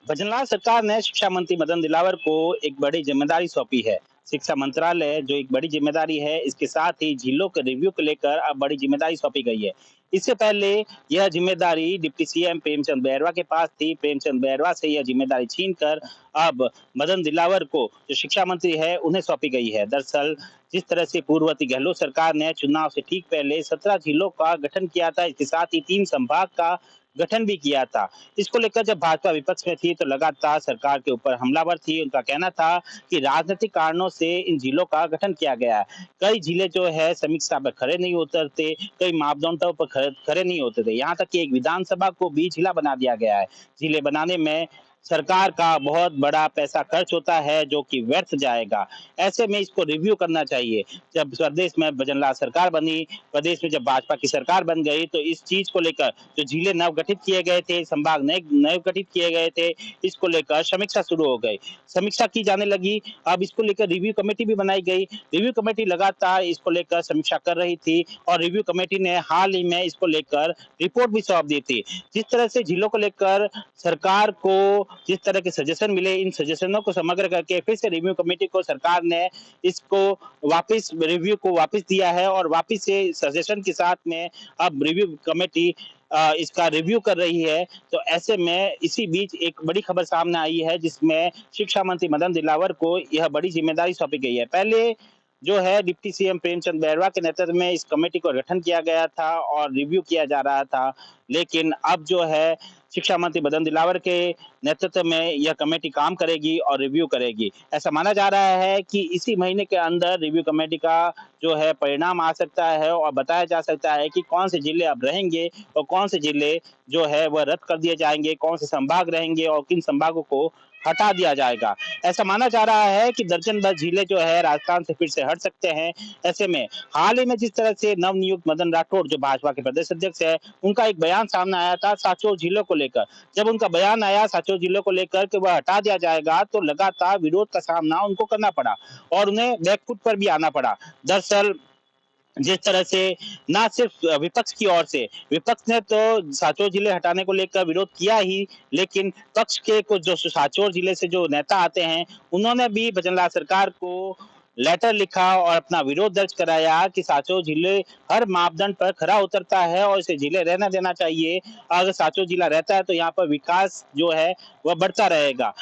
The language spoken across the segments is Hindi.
भजनलाल सरकार ने शिक्षा मंत्री मदन दिलावर को एक बड़ी जिम्मेदारी सौंपी है। शिक्षा मंत्रालय जो एक बड़ी जिम्मेदारी है, इसके साथ ही झीलों के रिव्यू को लेकर अब बड़ी जिम्मेदारी सौंपी गई है। इससे पहले यह जिम्मेदारी डिप्टी सीएम प्रेमचंद बैरवा के पास थी। प्रेमचंद बैरवा से यह जिम्मेदारी छीनकर अब मदन दिलावर को, जो शिक्षा मंत्री है, उन्हें सौंपी गई है। दरअसल जिस तरह से पूर्ववर्ती गहलोत सरकार ने चुनाव से ठीक पहले 17 झीलों का गठन किया था, इसके साथ ही 3 संभाग का गठन भी किया था। इसको लेकर जब भाजपा विपक्ष में थी तो लगातार सरकार के ऊपर हमलावर थी। उनका कहना था कि राजनीतिक कारणों से इन जिलों का गठन किया गया है। कई जिले जो है समीक्षा पर खड़े नहीं उतरते, कई मापदंडों पर खड़े नहीं होते थे। यहाँ तक कि एक विधानसभा को भी जिला बना दिया गया है। जिले बनाने में सरकार का बहुत बड़ा पैसा खर्च होता है, जो कि व्यर्थ जाएगा। ऐसे में इसको रिव्यू करना चाहिए। जब प्रदेश में भजनलाल सरकार बनी, प्रदेश में जब भाजपा की सरकार बन गई, तो इस चीज को लेकर जो जिले नवगठित किए गए थे, संभाग नए नवगठित किए गए थे, इसको लेकर समीक्षा शुरू हो गई। समीक्षा की जाने लगी। अब इसको लेकर रिव्यू कमेटी भी बनाई गई। रिव्यू कमेटी लगातार इसको लेकर समीक्षा कर रही थी और रिव्यू कमेटी ने हाल ही में इसको लेकर रिपोर्ट भी सौंप दी थी। जिस तरह से जिलों को लेकर सरकार को जिस तरह के सजेशन मिले, इन सजेशनों को समग्र करके फिर से रिव्यू कमेटी को सरकार ने इसको वापस रिव्यू को वापस दिया है और वापस से सजेशन के साथ में अब रिव्यू कमेटी इसका रिव्यू कर रही है। तो ऐसे में इसी बीच एक बड़ी खबर सामने आई है, जिसमें शिक्षा मंत्री मदन दिलावर को यह बड़ी जिम्मेदारी सौंपी गई है। पहले जो है डिप्टी सीएम प्रेमचंद बैरवा के नेतृत्व में इस कमेटी को गठन किया गया था और रिव्यू किया जा रहा था। लेकिन अब जो है शिक्षा मंत्री मदन दिलावर के नेतृत्व में यह कमेटी काम करेगी और रिव्यू करेगी। ऐसा माना जा रहा है कि इसी महीने के अंदर रिव्यू कमेटी का जो है परिणाम आ सकता है और बताया जा सकता है कि कौन से जिले अब रहेंगे और कौन से जिले जो है वह रद्द कर दिए जाएंगे, कौन से संभाग रहेंगे और किन संभागों को हटा दिया जाएगा। ऐसा माना जा रहा है कि दर्जन भर जिले जो है राजस्थान से फिर से हट सकते हैं। ऐसे में हाल ही में जिस तरह से नवनियुक्त मदन राठौड़ जो भाजपा के प्रदेश अध्यक्ष है, उनका एक बयान सामने आया था साचोर जिलों को लेकर। जब उनका बयान आया साचोर जिलों को लेकर कि वह हटा दिया जाएगा, तो लगातार विरोध का सामना उनको करना पड़ा और उन्हें बैकफुट पर भी आना पड़ा। दरअसल जिस तरह से ना सिर्फ विपक्ष की ओर से, विपक्ष ने तो सांचौर जिले हटाने को लेकर विरोध किया ही, लेकिन पक्ष के कुछ जो सांचौर जिले से जो नेता आते हैं, उन्होंने भी भजनलाल सरकार को लेटर लिखा और अपना विरोध दर्ज कराया कि सांचौर जिले हर मापदंड पर खरा उतरता है और इसे जिले रहना देना चाहिए। अगर सांचौर जिला रहता है तो यहाँ पर विकास जो है वह बढ़ता रहेगा।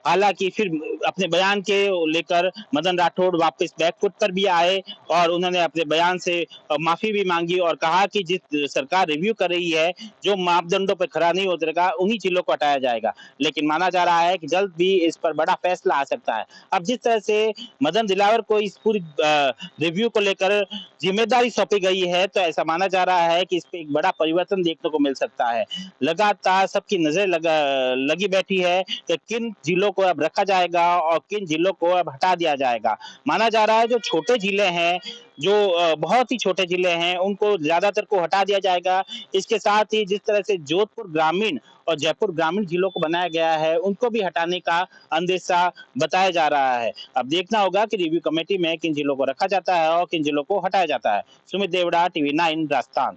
हालांकि फिर अपने बयान के लेकर मदन राठौड़ वापस बैकफुट पर भी आए और उन्होंने अपने बयान से माफी भी मांगी और कहा कि जिस सरकार रिव्यू कर रही है, जो मापदंडों पर खरा नहीं उतरेगा उन्हीं जिलों को हटाया जाएगा। लेकिन माना जा रहा है कि जल्द भी इस पर बड़ा फैसला आ सकता है। अब जिस तरह से मदन दिलावर को इस पूरी रिव्यू को लेकर जिम्मेदारी सौंपी गई है, तो ऐसा माना जा रहा है कि इस पे एक बड़ा परिवर्तन देखने को मिल सकता है। लगातार सबकी नजर लगी बैठी है कि किन जिलों को अब रखा जाएगा और किन जिलों को अब हटा दिया जाएगा। माना जा रहा है जो छोटे जिले हैं, जो बहुत ही छोटे जिले हैं, उनको ज्यादातर को हटा दिया जाएगा। इसके साथ ही जिस तरह से जोधपुर ग्रामीण और जयपुर ग्रामीण जिलों को बनाया गया है, उनको भी हटाने का अंदेशा बताया जा रहा है। अब देखना होगा कि रिव्यू कमेटी में किन जिलों को रखा जाता है और किन जिलों को हटाया जाता है। सुमित देवड़ा, टीवी 9 राजस्थान।